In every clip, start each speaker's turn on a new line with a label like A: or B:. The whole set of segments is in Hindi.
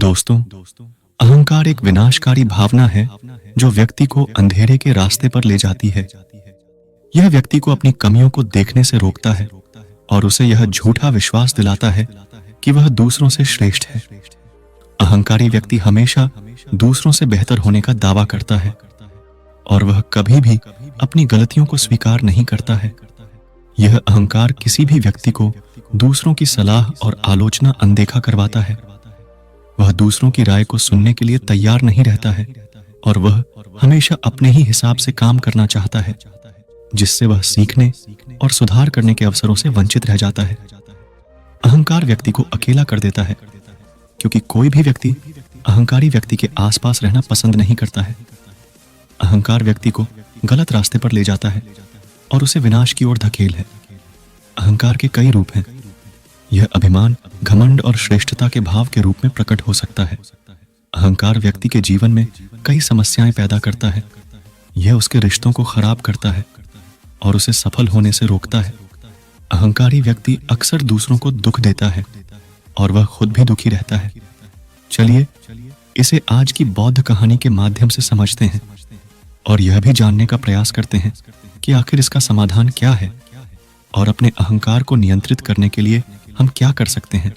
A: दोस्तों, अहंकार एक विनाशकारी भावना है जो व्यक्ति को अंधेरे के रास्ते पर ले जाती है। यह व्यक्ति को अपनी कमियों को देखने से रोकता है और उसे यह झूठा विश्वास दिलाता है कि वह दूसरों से श्रेष्ठ है। अहंकारी व्यक्ति हमेशा दूसरों से बेहतर होने का दावा करता है और वह कभी भी अपनी गलतियों को स्वीकार नहीं करता है। यह अहंकार किसी भी व्यक्ति को दूसरों की सलाह और आलोचना अनदेखा करवाता है। वह दूसरों की राय को सुनने के लिए तैयार नहीं रहता है और वह हमेशा अपने ही हिसाब से काम करना चाहता है, जिससे वह सीखने और सुधार करने के अवसरों से वंचित रह जाता है। अहंकार व्यक्ति को अकेला कर देता है, क्योंकि कोई भी व्यक्ति अहंकारी व्यक्ति के आसपास रहना पसंद नहीं करता है। अहंकार व्यक्ति को गलत रास्ते पर ले जाता है और उसे विनाश की ओर धकेल है। अहंकार के कई रूप हैं। यह अभिमान, घमंड और श्रेष्ठता के भाव के रूप में प्रकट हो सकता है। अहंकार व्यक्ति के जीवन में कई समस्याएं पैदा करता है। यह उसके रिश्तों को खराब करता है और उसे सफल होने से रोकता है। अहंकारी व्यक्ति अक्सर दूसरों को दुख देता है और वह खुद भी दुखी रहता है। चलिए इसे आज की बौद्ध कहानी के माध्यम से समझते हैं और यह भी जानने का प्रयास करते हैं कि आखिर इसका समाधान क्या है और अपने अहंकार को नियंत्रित करने के लिए हम क्या कर सकते हैं।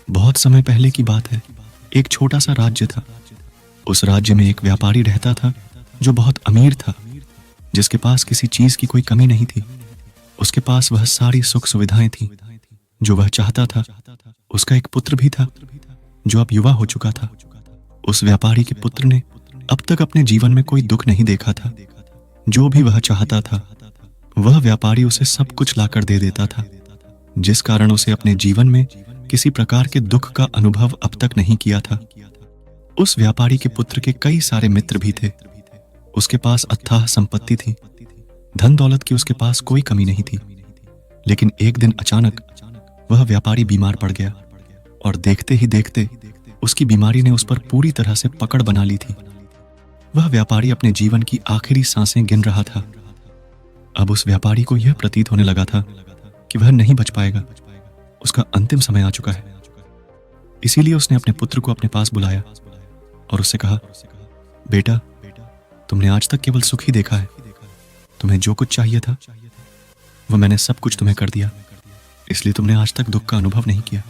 A: बहुत समय पहले की बात है। एक छोटा सा राज्य था। उस राज्य में एक व्यापारी रहता था जो बहुत अमीर था, जिसके पास किसी चीज की कोई कमी नहीं थी। उसके पास वह सारी सुख सुविधाएं थीं जो वह चाहता था। उसका एक पुत्र भी था जो अब युवा हो चुका था। उस व्यापारी के पुत्र ने अब तक अपने जीवन में कोई दुख नहीं देखा था। जो भी वह चाहता था वह व्यापारी उसे सब कुछ लाकर दे देता था, जिस कारण उसे अपने जीवन में किसी प्रकार के दुख का अनुभव अब तक नहीं किया था। उस व्यापारी के पुत्र के कई सारे मित्र भी थे। उसके पास अथाह संपत्ति थी। धन दौलत की उसके पास कोई कमी नहीं थी। लेकिन एक दिन अचानक वह व्यापारी बीमार पड़ गया और देखते ही देखते उसकी बीमारी ने उस पर पूरी तरह से पकड़ बना ली थी। वह व्यापारी अपने जीवन की आखिरी सांसें गिन रहा था। अब उस व्यापारी को यह प्रतीत होने लगा था कि वह नहीं बच पाएगा। उसका अंतिम समय आ चुका है। इसीलिए उसने अपने पुत्र को अपने पास बुलाया और उससे कहा, बेटा, तुमने आज तक केवल सुख ही देखा है। तुम्हें जो कुछ चाहिए था वह मैंने सब कुछ तुम्हें कर दिया, इसलिए तुमने आज तक दुख का अनुभव नहीं किया।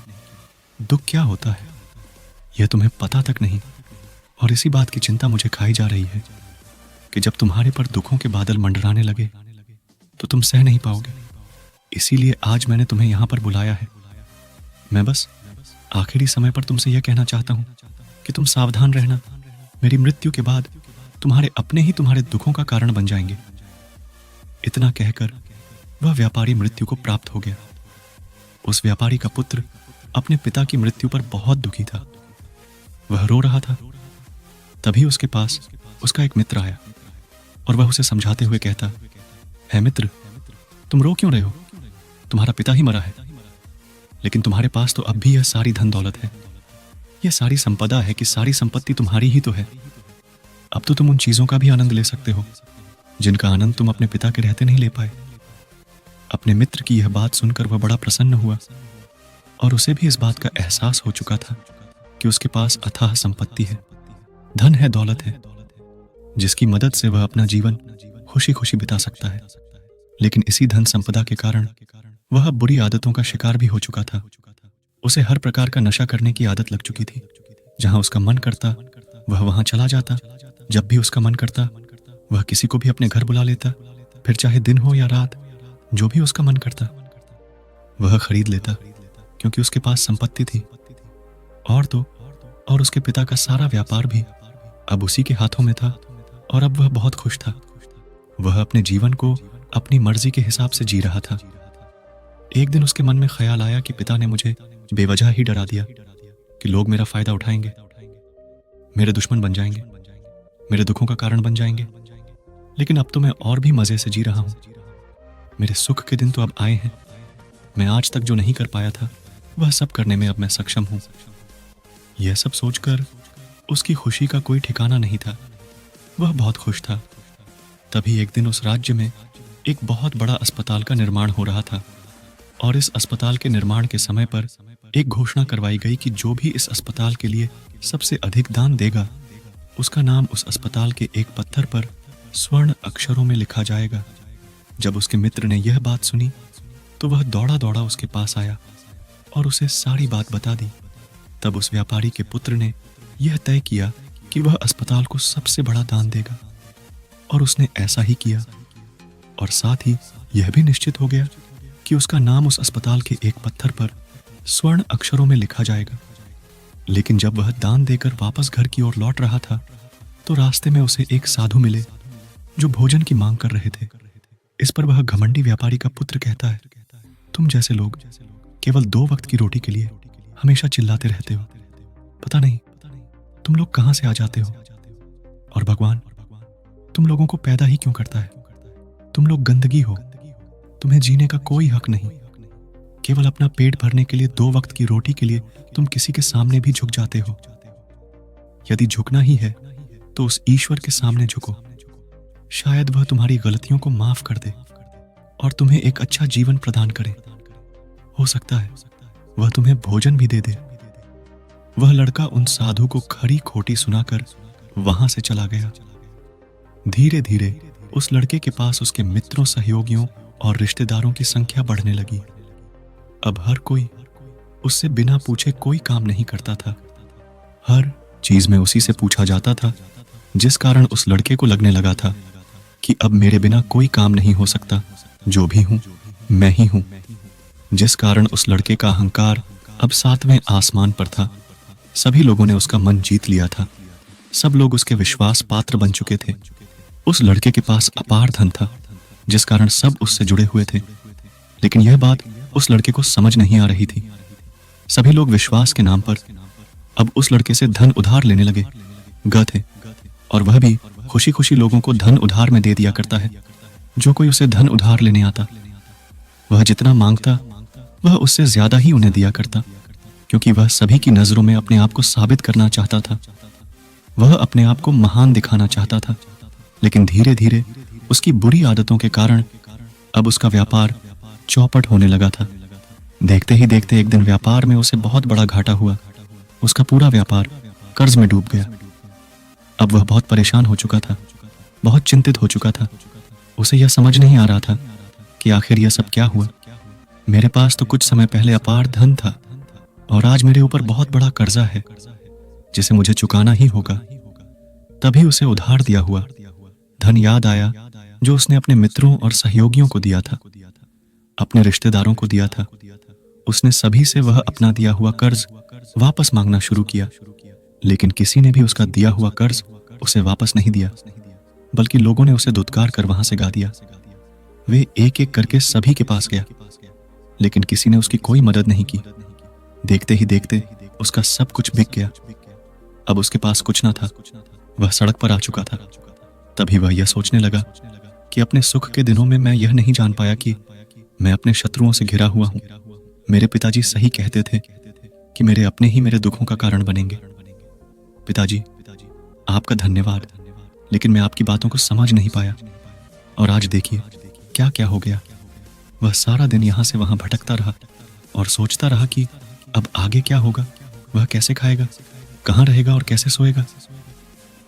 A: दुख क्या होता है यह तुम्हें पता तक नहीं, और इसी बात की चिंता मुझे खाई जा रही है कि जब तुम्हारे पर दुखों के बादल मंडराने लगे तो तुम सह नहीं पाओगे। इसीलिए आज मैंने तुम्हें यहां पर बुलाया है। मैं बस आखिरी समय पर तुमसे यह कहना चाहता हूं कि तुम सावधान रहना। मेरी मृत्यु के बाद तुम्हारे अपने ही तुम्हारे दुखों का कारण बन जाएंगे। इतना कहकर वह व्यापारी मृत्यु को प्राप्त हो गया। उस व्यापारी का पुत्र अपने पिता की मृत्यु पर बहुत दुखी था। वह रो रहा था। तभी उसके पास उसका एक मित्र आया और वह उसे समझाते हुए कहता, है मित्र, तुम रो क्यों रहे हो? तुम्हारा पिता ही मरा है, लेकिन तुम्हारे पास तो अब भी यह सारी धन दौलत है। यह सारी संपदा है कि सारी संपत्ति तुम्हारी ही तो है। अब तो तुम उन चीजों का भी आनंद ले सकते हो जिनका आनंद तुम अपने पिता के रहते नहीं ले पाए। अपने मित्र की यह बात सुनकर वह बड़ा प्रसन्न हुआ और उसे भी इस बात का एहसास हो चुका था कि उसके पास अथाह संपत्ति है, धन है, दौलत है, जिसकी मदद से वह अपना जीवन खुशी खुशी बिता सकता है। लेकिन इसी धन संपदा के कारण वह बुरी आदतों का शिकार भी हो चुका था। उसे हर प्रकार का नशा करने की आदत लग चुकी थी। जहां उसका मन करता वह वहां चला जाता। जब भी उसका मन करता वह किसी को भी अपने घर बुला लेता, फिर चाहे दिन हो या रात, जो भी उसका मन करता वह खरीद लेता, क्योंकि उसके पास संपत्ति थी। और उसके पिता का सारा व्यापार भी अब उसी के हाथों में था और अब वह बहुत खुश था। वह अपने जीवन को अपनी मर्जी के हिसाब से जी रहा था। एक दिन उसके मन में ख्याल आया कि पिता ने मुझे बेवजह ही डरा दिया कि लोग मेरा फायदा उठाएंगे, मेरे दुश्मन बन जाएंगे, मेरे दुखों का कारण बन जाएंगे। लेकिन अब तो मैं और भी मजे से जी रहा हूं। मेरे सुख के दिन तो अब आए हैं। मैं आज तक जो नहीं कर पाया था वह सब करने में अब मैं सक्षम हूं। यह सब सोचकर उसकी खुशी का कोई ठिकाना नहीं था। वह बहुत खुश था। तभी एक दिन उस राज्य में एक बहुत बड़ा अस्पताल का निर्माण हो रहा था और इस अस्पताल के निर्माण के समय पर एक घोषणा करवाई गई कि जो भी इस अस्पताल के लिए सबसे अधिक दान देगा, उसका नाम उस अस्पताल के एक पत्थर पर स्वर्ण अक्षरों में लिखा जाएगा। जब उसके मित्र ने यह बात सुनी तो वह दौड़ा दौड़ा उसके पास आया और उसे सारी बात बता दी। तब उस व्यापारी के पुत्र ने यह तय किया कि वह अस्पताल को सबसे बड़ा दान देगा, और उसने ऐसा ही किया। और साथ ही यह भी निश्चित हो गया कि उसका नाम उस अस्पताल के एक पत्थर पर स्वर्ण अक्षरों में लिखा जाएगा। लेकिन जब वह दान देकर वापस घर की ओर लौट रहा था तो रास्ते में उसे एक साधु मिले जो भोजन की मांग कर रहे थे। इस पर वह घमंडी व्यापारी का पुत्र कहता है, तुम जैसे लोग केवल 2 वक्त की रोटी के लिए हमेशा चिल्लाते रहते हो। पता नहीं तुम लोग कहां से आ जाते हो, और भगवान तुम लोगों को पैदा ही क्यों करता है। तुम लोग गंदगी हो, तुम्हें जीने का कोई हक नहीं। केवल अपना पेट भरने के लिए 2 वक्त की रोटी के लिए तुम किसी के सामने भी झुक जाते हो। यदि झुकना ही है तो उस ईश्वर के सामने झुको। शायद वह तुम्हारी गलतियों को माफ कर दे और तुम्हें एक अच्छा जीवन प्रदान करे। हो सकता है वह तुम्हें भोजन भी दे दे। वह लड़का उन साधु को खरी खोटी सुनाकर वहां से चला गया। धीरे धीरे उस लड़के के पास उसके मित्रों, सहयोगियों और रिश्तेदारों की संख्या बढ़ने लगी। अब हर कोई उससे बिना पूछे कोई काम नहीं करता था। हर चीज में उसी से पूछा जाता था, जिस कारण उस लड़के को लगने लगा था कि अब मेरे बिना कोई काम नहीं हो सकता। जो भी हूं मैं ही हूं। जिस कारण उस लड़के का अहंकार अब 7वें आसमान पर था। सभी लोगों ने उसका मन जीत लिया था। सब लोग उसके विश्वास पात्र बन चुके थे। उस लड़के के पास अपार धन था, जिस कारण सब उससे जुड़े हुए थे। लेकिन यह बात उस लड़के को समझ नहीं आ रही थी। सभी लोग विश्वास के नाम पर अब उस लड़के से धन उधार लेने लगे थे, और वह भी खुशी खुशी लोगों को धन उधार में दे दिया करता है। जो कोई उसे धन उधार लेने आता, वह जितना मांगता वह उससे ज्यादा ही उन्हें दिया करता, क्योंकि वह सभी की नजरों में अपने आप को साबित करना चाहता था। वह अपने आप को महान दिखाना चाहता था। लेकिन धीरे धीरे उसकी बुरी आदतों के कारण अब उसका व्यापार चौपट होने लगा था। देखते ही देखते एक दिन व्यापार में उसे बहुत बड़ा घाटा हुआ। उसका पूरा व्यापार कर्ज में डूब गया। अब वह बहुत परेशान हो चुका था, बहुत चिंतित हो चुका था। उसे यह समझ नहीं आ रहा था कि आखिर यह सब क्या हुआ। मेरे पास तो कुछ समय पहले अपार धन था, और आज मेरे ऊपर बहुत बड़ा कर्जा है जिसे मुझे चुकाना ही होगा। तभी उसे उधार दिया हुआ धन याद आया, जो उसने अपने मित्रों और सहयोगियों को दिया था, अपने रिश्तेदारों को दिया था। उसने सभी से वह अपना दिया हुआ कर्ज वापस मांगना शुरू किया, लेकिन किसी ने भी उसका दिया हुआ कर्ज उसे वापस नहीं दिया, बल्कि लोगों ने उसे धुतकार कर वहां से गा दिया। वे एक एक करके सभी के पास गया, लेकिन किसी ने उसकी कोई मदद नहीं की। देखते ही देखते उसका सब कुछ बिक गया। अब उसके पास कुछ ना था, वह सड़क पर आ चुका था। तभी वह यह सोचने लगा कि अपने सुख के दिनों में मैं यह नहीं जान पाया कि मैं अपने शत्रुओं से घिरा हुआ हूं। मेरे पिताजी सही कहते थे कि मेरे अपने ही मेरे दुखों का कारण बनेंगे। पिताजी, आपका धन्यवाद, लेकिन मैं आपकी बातों को समझ नहीं पाया, और आज देखिए क्या क्या हो गया। वह सारा दिन यहां से वहां भटकता रहा और सोचता रहा कि अब आगे क्या होगा। वह कैसे खाएगा, कहां रहेगा और कैसे सोएगा।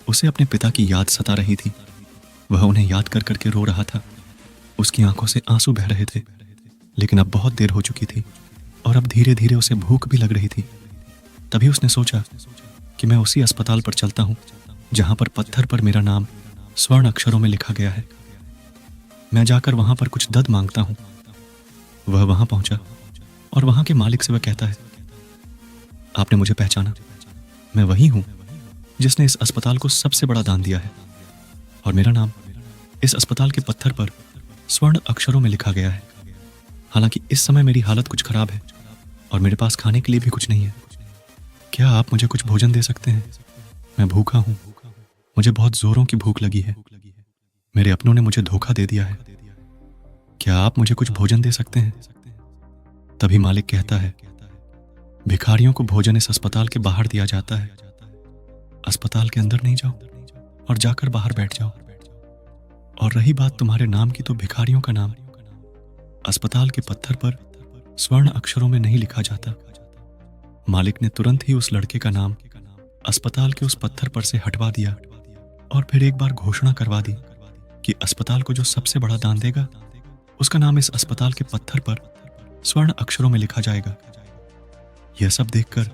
A: उसे अपने पिता की याद सता रही थी। वह उन्हें याद कर करके रो रहा था। उसकी आंखों से आंसू बह रहे थे, लेकिन अब बहुत देर हो चुकी थी और अब धीरे धीरे उसे भूख भी लग रही थी। तभी उसने सोचा कि मैं उसी अस्पताल पर चलता हूं जहां पर पत्थर पर मेरा नाम स्वर्ण अक्षरों में लिखा गया है। मैं जाकर वहां पर कुछ दद मांगता हूं। वह वहां पहुंचा और वहां के मालिक से वह कहता है, आपने मुझे पहचाना? मैं वही हूं जिसने इस अस्पताल को सबसे बड़ा दान दिया है, और मेरा नाम इस अस्पताल के पत्थर पर स्वर्ण अक्षरों में लिखा गया है। हालांकि इस समय मेरी हालत कुछ खराब है और मेरे पास खाने के लिए भी कुछ नहीं है। क्या आप मुझे कुछ भोजन दे सकते हैं? मैं भूखा हूं, मुझे बहुत जोरों की भूख लगी है। मेरे अपनों ने मुझे धोखा दे दिया है। क्या आप मुझे कुछ भोजन दे सकते हैं? तभी मालिक कहता है, भिखारियों को भोजन इस अस्पताल के बाहर दिया जाता है। अस्पताल के अंदर नहीं जाओ और जाकर बाहर बैठ जाओ। और रही बात तुम्हारे नाम की, तो भिखारियों का नाम अस्पताल के पत्थर पर स्वर्ण अक्षरों में नहीं लिखा जाता। मालिक ने तुरंत ही उस लड़के का नाम अस्पताल के उस पत्थर पर से हटवा दिया और फिर एक बार घोषणा करवा दी कि अस्पताल को जो सबसे बड़ा दान देगा उसका नाम इस अस्पताल के पत्थर पर स्वर्ण अक्षरों में लिखा जाएगा। यह सब देखकर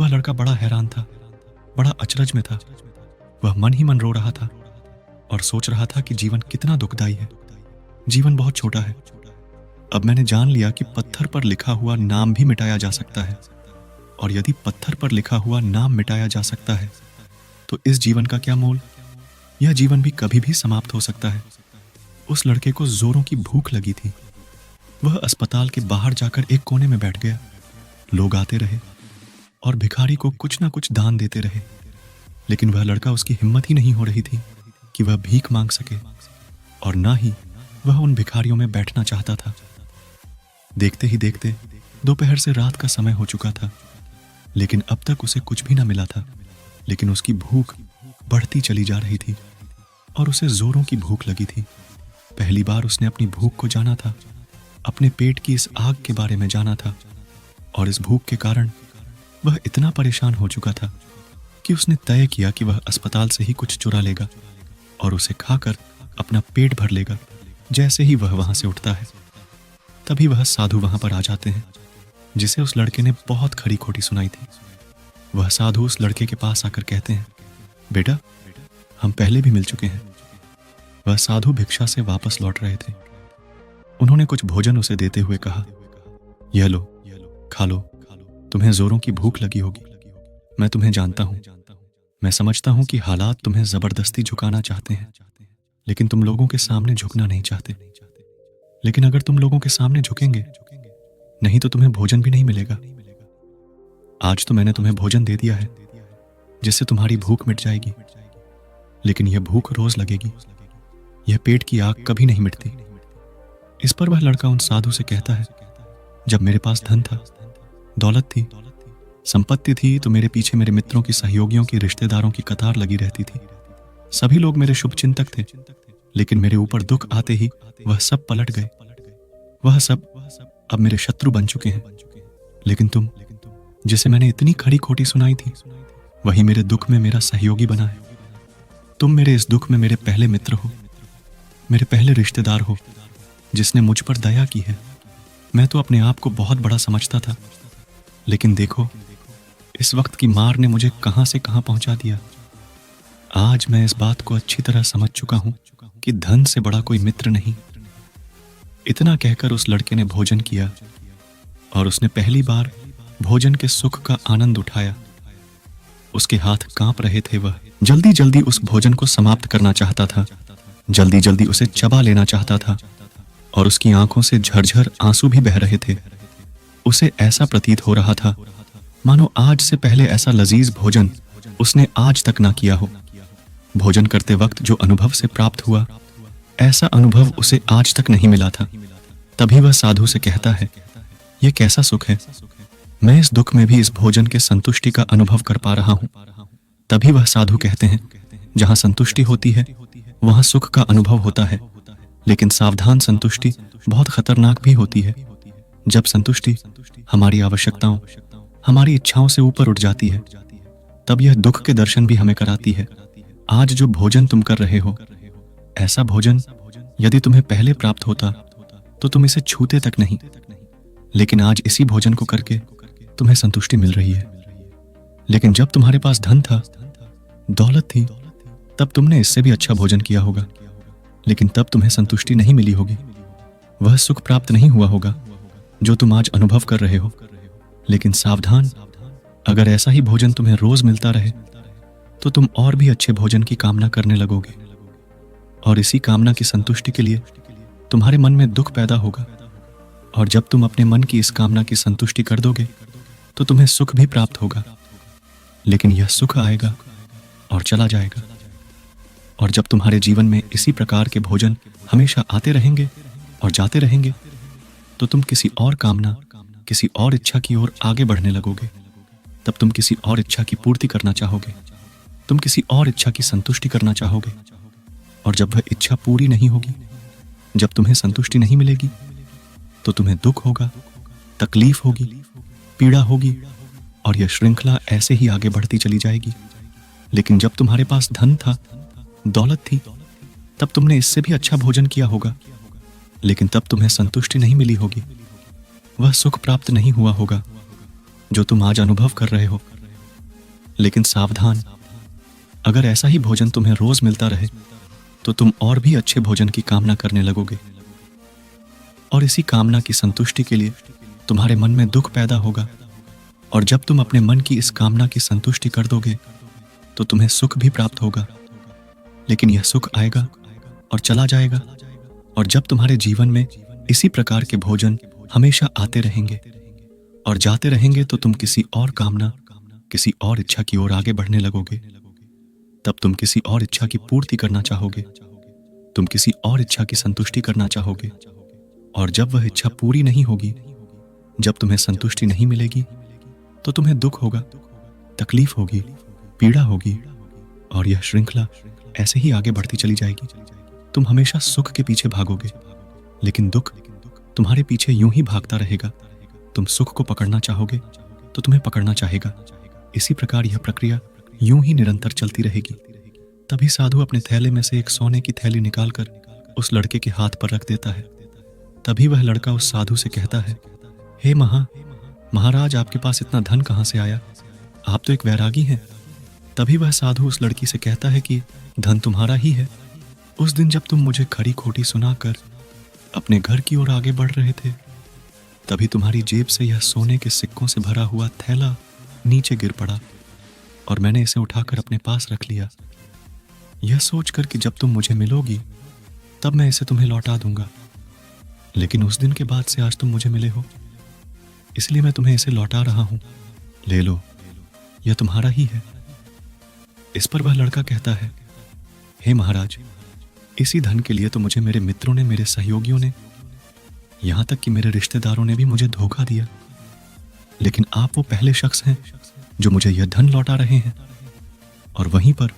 A: वह लड़का बड़ा हैरान था, बड़ा अचरज में था। वह मन ही मन रो रहा था और सोच रहा था कि जीवन कितना दुखदाई है, जीवन बहुत छोटा है। अब मैंने जान लिया कि पत्थर पर लिखा हुआ नाम भी मिटाया जा सकता है, और यदि पत्थर पर लिखा हुआ नाम मिटाया जा सकता है तो इस जीवन का क्या मोल? यह जीवन भी कभी भी समाप्त हो सकता है। उस लड़के को जोरों की भूख लगी थी। वह अस्पताल के बाहर जाकर एक कोने में बैठ गया। लोग आते रहे और भिखारी को कुछ ना कुछ दान देते रहे, लेकिन वह लड़का, उसकी हिम्मत ही नहीं हो रही थी कि वह भीख मांग सके, और ना ही वह उन भिखारियों में बैठना चाहता था। देखते ही देखते दोपहर से रात का समय हो चुका था, लेकिन अब तक उसे कुछ भी ना मिला था। लेकिन उसकी भूख बढ़ती चली जा रही थी और उसे जोरों की भूख लगी थी। पहली बार उसने अपनी भूख को जाना था, अपने पेट की इस आग के बारे में जाना था, और इस भूख के कारण वह इतना परेशान हो चुका था कि उसने तय किया कि वह अस्पताल से ही कुछ चुरा लेगा और उसे खाकर अपना पेट भर लेगा जैसे ही वह वहां से उठता है। तभी वह साधु वहां पर आ जाते हैं जिसे उस लड़के ने बहुत खरी खोटी सुनाई थी। वह साधु उस लड़के के पास आकर कहते हैं, बेटा, हम पहले भी मिल चुके हैं। वह साधु भिक्षा से वापस लौट रहे थे। उन्होंने कुछ भोजन उसे देते हुए कहा, यह लो, खा लो, तुम्हें जोरों की भूख लगी होगी। मैं तुम्हें जानता हूं, मैं समझता हूं कि हालात तुम्हें जबरदस्ती झुकाना चाहते हैं, लेकिन तुम लोगों के सामने झुकना नहीं चाहते। लेकिन अगर तुम लोगों के सामने झुकेंगे नहीं तो तुम्हें भोजन भी नहीं मिलेगा। आज तो मैंने तुम्हें भोजन दे दिया है जिससे तुम्हारी भूख मिट जाएगी, लेकिन यह भूख रोज लगेगी। यह पेट की आग कभी नहीं मिटती। इस पर वह लड़का उन साधु से कहता है, जब मेरे पास धन था, दौलत थी, संपत्ति थी, तो मेरे पीछे मेरे मित्रों की, सहयोगियों की, रिश्तेदारों की कतार लगी रहती थी। सभी लोग मेरे शुभचिंतक थे, लेकिन मेरे ऊपर दुख आते ही वह सब पलट गए। वह सब अब मेरे शत्रु बन चुके हैं। लेकिन तुम, जिसे मैंने इतनी खरी खोटी सुनाई थी, वही मेरे दुख में मेरा सहयोगी बना है। तुम मेरे इस दुख में मेरे पहले मित्र हो, मेरे पहले रिश्तेदार हो, जिसने मुझ पर दया की है। मैं तो अपने आप को बहुत बड़ा समझता था, लेकिन देखो इस वक्त की मार ने मुझे कहां से कहां पहुंचा दिया। आज मैं इस बात को अच्छी तरह समझ चुका हूं कि धन से बड़ा कोई मित्र नहीं। इतना कहकर उस लड़के ने भोजन किया और उसने पहली बार भोजन के सुख का आनंद उठाया। उसके हाथ कांप रहे थे। वह जल्दी जल्दी उस भोजन को समाप्त करना चाहता था, जल्दी जल्दी उसे चबा लेना चाहता था, और उसकी आंखों से झरझर आंसू भी बह रहे थे। उसे ऐसा प्रतीत हो रहा था मानो आज से पहले ऐसा लजीज भोजन उसने आज तक ना किया हो। भोजन करते वक्त जो अनुभव से प्राप्त हुआ, ऐसा अनुभव उसे आज तक नहीं मिला था। तभी वह साधु से कहता है, यह कैसा सुख है, मैं इस दुख में भी इस भोजन के संतुष्टि का अनुभव कर पा रहा हूं। तभी वह साधु कहते हैं, जहां संतुष्टि होती है वहां सुख का अनुभव होता है, लेकिन सावधान संतुष्टि बहुत खतरनाक भी होती है। जब संतुष्टि हमारी आवश्यकताओं, हमारी इच्छाओं से ऊपर उठ जाती है, तब यह दुख के दर्शन भी हमें कराती है। आज जो भोजन तुम कर रहे हो, ऐसा भोजन यदि तुम्हें पहले प्राप्त होता तो तुम इसे छूते तक नहीं, लेकिन आज इसी भोजन को करके तुम्हें संतुष्टि मिल रही है। लेकिन जब तुम्हारे पास धन था, दौलत थी, तब तुमने इससे भी अच्छा भोजन किया होगा, लेकिन तब तुम्हें संतुष्टि नहीं मिली होगी। वह सुख प्राप्त नहीं हुआ होगा जो तुम आज अनुभव कर रहे हो। लेकिन सावधान, अगर ऐसा ही भोजन तुम्हें रोज मिलता रहे तो तुम और भी अच्छे भोजन की कामना करने लगोगे, और इसी कामना की संतुष्टि के लिए तुम्हारे मन में दुख पैदा होगा। और जब तुम अपने मन की इस कामना की संतुष्टि कर दोगे तो तुम्हें सुख भी प्राप्त होगा, लेकिन यह सुख आएगा और चला जाएगा। और जब तुम्हारे जीवन में इसी प्रकार के भोजन हमेशा आते रहेंगे और जाते रहेंगे, तो तुम किसी और कामना, किसी और इच्छा की ओर आगे बढ़ने लगोगे। तब तुम किसी और इच्छा की पूर्ति करना चाहोगे, तुम किसी और इच्छा की संतुष्टि करना चाहोगे, और जब वह इच्छा पूरी नहीं होगी, जब तुम्हें संतुष्टि नहीं मिलेगी, तो तुम्हें दुख होगा, तकलीफ होगी, पीड़ा होगी, और यह श्रृंखला ऐसे ही आगे बढ़ती चली जाएगी। लेकिन जब तुम्हारे पास धन था, दौलत थी, तब तुमने इससे भी अच्छा भोजन किया होगा, लेकिन तब तुम्हें संतुष्टि नहीं मिली होगी, वह सुख प्राप्त नहीं हुआ होगा जो तुम आज अनुभव कर रहे हो। लेकिन सावधान, अगर ऐसा ही भोजन तुम्हें रोज मिलता रहे तो तुम और भी अच्छे भोजन की कामना करने लगोगे, और इसी कामना की संतुष्टि के लिए तुम्हारे मन में दुख पैदा होगा। और जब तुम अपने मन की इस कामना की संतुष्टि कर दोगे तो तुम्हें सुख भी प्राप्त होगा। लेकिन यह सुख आएगा और चला जाएगा, और जब तुम्हारे जीवन में इसी प्रकार के भोजन हमेशा आते रहेंगे और जाते रहेंगे तो तुम किसी और कामना, किसी और इच्छा की ओर आगे बढ़ने लगोगे। तब तुम किसी और इच्छा की पूर्ति करना चाहोगे, तुम किसी और इच्छा की संतुष्टि करना चाहोगे, और जब वह इच्छा पूरी नहीं होगी, जब तुम्हें संतुष्टि नहीं मिलेगी, तो तुम्हें दुख होगा, तकलीफ होगी, पीड़ा होगी, और यह श्रृंखला ऐसे ही आगे बढ़ती चली जाएगी। तुम हमेशा सुख के पीछे भागोगे, लेकिन दुख तुम्हारे पीछे यूं ही भागता रहेगा। तुम सुख को पकड़ना चाहोगे तो तुम्हें पकड़ना चाहेगा। इसी प्रकार यह प्रक्रिया यूं ही निरंतर चलती रहेगी। तभी साधु अपने थैले में से एक सोने की थैली निकालकर उस लड़के के हाथ पर रख देता है। तभी वह लड़का उस साधु से कहता है, हे महाराज, आपके पास इतना धन कहाँ से आया? आप तो एक वैरागी हैं। तभी वह साधु उस लड़की से कहता है कि धन तुम्हारा ही है। उस दिन जब तुम मुझे खरी खोटी सुनाकर अपने घर की ओर आगे बढ़ रहे थे, तभी तुम्हारी जेब से यह सोने के सिक्कों से भरा हुआ थैला नीचे गिर पड़ा, और मैंने इसे उठाकर अपने पास रख लिया, यह सोचकर कि जब तुम मुझे मिलोगी तब मैं इसे तुम्हें लौटा दूंगा। लेकिन उस दिन के बाद से आज तुम मुझे मिले हो, इसलिए मैं तुम्हें इसे लौटा रहा हूं। ले लो, यह तुम्हारा ही है। इस पर वह लड़का कहता है, हे महाराज, इसी धन के लिए तो मुझे मेरे मित्रों ने, मेरे सहयोगियों ने, यहां तक कि मेरे रिश्तेदारों ने भी मुझे धोखा दिया। लेकिन आप वो पहले शख्स हैं जो मुझे यह धन लौटा रहे हैं। और वहीं पर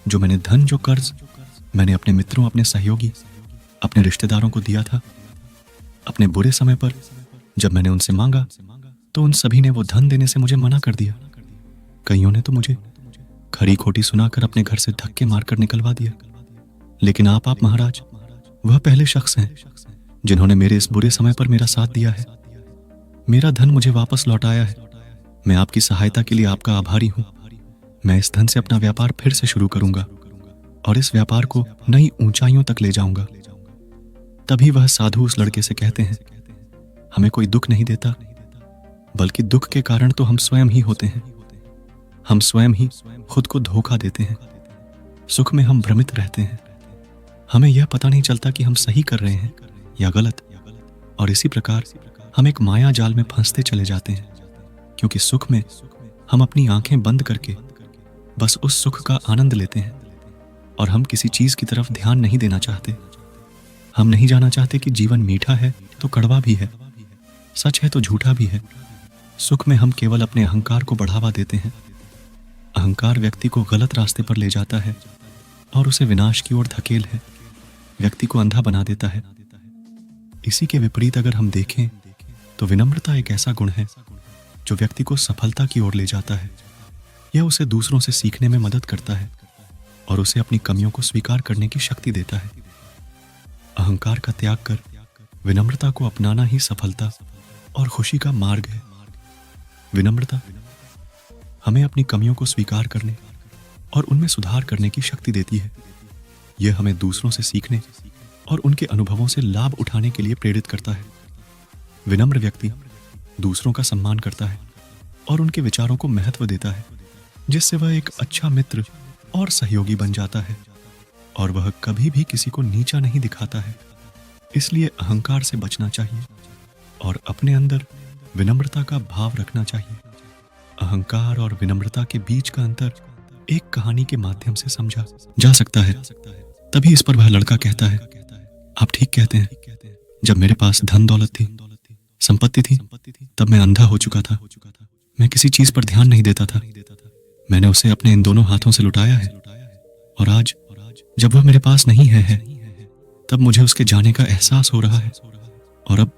A: जो मैंने धन, जो कर्ज मैंने अपने मित्रों, अपने सहयोगी, अपने रिश्तेदारों को दिया था, अपने बुरे समय पर जब मैंने उनसे मांगा तो उन सभी ने वो धन देने से मुझे मना कर दिया। कईयों ने तो मुझे खरी खोटी सुनाकर अपने घर से धक्के मारकर निकलवा दिया। लेकिन आप महाराज, वह पहले शख्स हैं जिन्होंने मेरे इस बुरे समय पर मेरा साथ दिया है, मेरा धन मुझे वापस लौटाया है। मैं आपकी सहायता के लिए आपका आभारी हूं। मैं इस धन से अपना व्यापार फिर से शुरू करूंगा और इस व्यापार को नई ऊंचाइयों तक ले जाऊंगा। तभी वह साधु उस लड़के से कहते हैं, हमें कोई दुख नहीं देता, बल्कि दुख के कारण तो हम स्वयं ही होते हैं। हम स्वयं ही खुद को धोखा देते हैं। सुख में हम भ्रमित रहते हैं। हमें यह पता नहीं चलता कि हम सही कर रहे हैं या गलत, और इसी प्रकार हम एक माया जाल में फंसते चले जाते हैं, क्योंकि सुख में हम अपनी आंखें बंद करके बस उस सुख का आनंद लेते हैं, और हम किसी चीज की तरफ ध्यान नहीं देना चाहते। हम नहीं जाना चाहते कि जीवन मीठा है तो कड़वा भी है, सच है तो झूठा भी है। सुख में हम केवल अपने अहंकार को बढ़ावा देते हैं। अहंकार व्यक्ति को गलत रास्ते पर ले जाता है और उसे विनाश की ओर धकेल है, व्यक्ति को अंधा बना देता है। इसी के विपरीत अगर हम देखें तो विनम्रता एक ऐसा गुण है जो व्यक्ति को सफलता की ओर ले जाता है। यह उसे दूसरों से सीखने में मदद करता है और उसे अपनी कमियों को स्वीकार करने की शक्ति देता है। अहंकार का त्याग कर विनम्रता को अपनाना ही सफलता और खुशी का मार्ग है। विनम्रता हमें अपनी कमियों को स्वीकार करने और उनमें सुधार करने की शक्ति देती है। यह हमें दूसरों से सीखने और उनके अनुभवों से लाभ उठाने के लिए प्रेरित करता है। विनम्र व्यक्ति दूसरों का सम्मान करता है और उनके विचारों को महत्व देता है, जिससे वह एक अच्छा मित्र और सहयोगी बन जाता है, और वह कभी भी किसी को नीचा नहीं दिखाता है। इसलिए अहंकार से बचना चाहिए और अपने अंदर विनम्रता का भाव रखना चाहिए। अहंकार और विनम्रता के बीच का अंतर एक कहानी के माध्यम से समझा जा सकता है। तभी इस पर वह लड़का कहता है, आप ठीक कहते हैं। जब मेरे पास धन दौलत थी, संपत्ति थी, तब मैं अंधा हो चुका था। मैं किसी चीज पर ध्यान नहीं देता था। मैंने उसे अपने इन दोनों हाथों से लुटाया है, और आज जब वह मेरे पास नहीं है तब मुझे उसके जाने का एहसास हो रहा है। और अब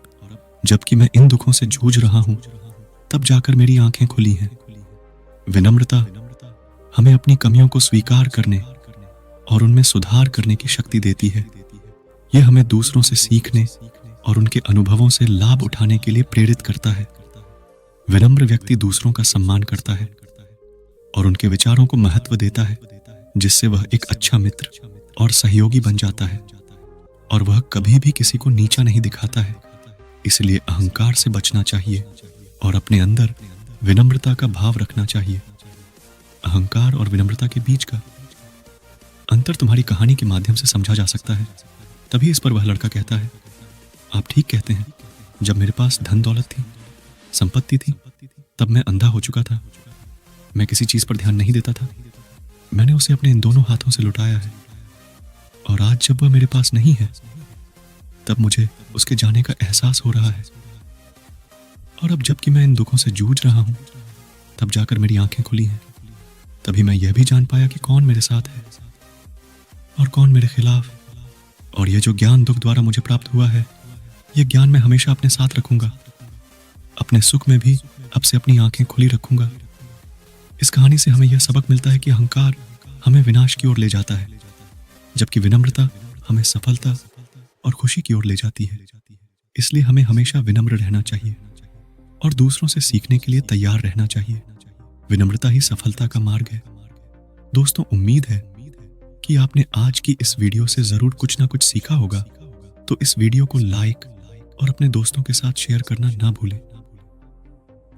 A: जबकि मैं इन दुखों से जूझ रहा हूं, तब जाकर मेरी आंखें खुली हैं। विनम्रता हमें अपनी कमियों को स्वीकार करने और उनमें सुधार करने की शक्ति देती है। यह हमें दूसरों से सीखने और उनके अनुभवों से लाभ उठाने के लिए प्रेरित करता है। विनम्र व्यक्ति दूसरों का सम्मान करता है और उनके विचारों को महत्व देता है, जिससे वह एक अच्छा मित्र और सहयोगी बन जाता है। और वह कभी भी किसी को नीचा नहीं दिखाता है। इसलिए अहंकार से बचना चाहिए और अपने अंदर विनम्रता का भाव रखना चाहिए। अहंकार और विनम्रता के बीच का अंतर तुम्हारी कहानी के माध्यम से समझा जा सकता है। तभी इस पर वह लड़का कहता है, आप ठीक कहते हैं, जब मेरे पास धन दौलत थी, संपत्ति थी, तब मैं अंधा हो चुका था। मैं किसी चीज पर ध्यान नहीं देता था। मैंने उसे अपने इन दोनों हाथों से लुटाया है। और आज जब वह मेरे पास नहीं है, तब मुझे उसके जाने का एहसास हो रहा है। और अब जबकि मैं इन दुखों से जूझ रहा हूं, तब जाकर मेरी आंखें खुली हैं। तभी मैं यह भी जान पाया कि कौन मेरे साथ है और कौन मेरे खिलाफ। और यह जो ज्ञान दुख द्वारा मुझे प्राप्त हुआ है, यह ज्ञान मैं हमेशा अपने साथ रखूंगा। अपने सुख में भी अब से अपनी आंखें खुली रखूंगा। इस कहानी से हमें यह सबक मिलता है कि अहंकार हमें विनाश की ओर ले जाता है, जबकि विनम्रता हमें सफलता और खुशी की ओर ले जाती है। इसलिए हमें हमेशा विनम्र रहना चाहिए और दूसरों से सीखने के लिए तैयार रहना चाहिए। विनम्रता ही सफलता का मार्ग है। दोस्तों, उम्मीद है कि आपने आज की इस वीडियो से जरूर कुछ ना कुछ सीखा होगा। तो इस वीडियो को लाइक और अपने दोस्तों के साथ शेयर करना ना भूलें।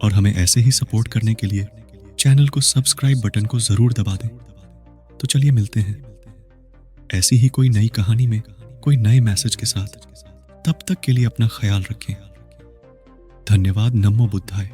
A: और हमें ऐसे ही सपोर्ट करने के लिए चैनल को सब्सक्राइब बटन को जरूर दबा दें। तो चलिए मिलते हैं ऐसी ही कोई नई कहानी में कोई नए मैसेज के साथ। तब तक के लिए अपना ख्याल रखें। धन्यवाद। नमो बुद्धाय।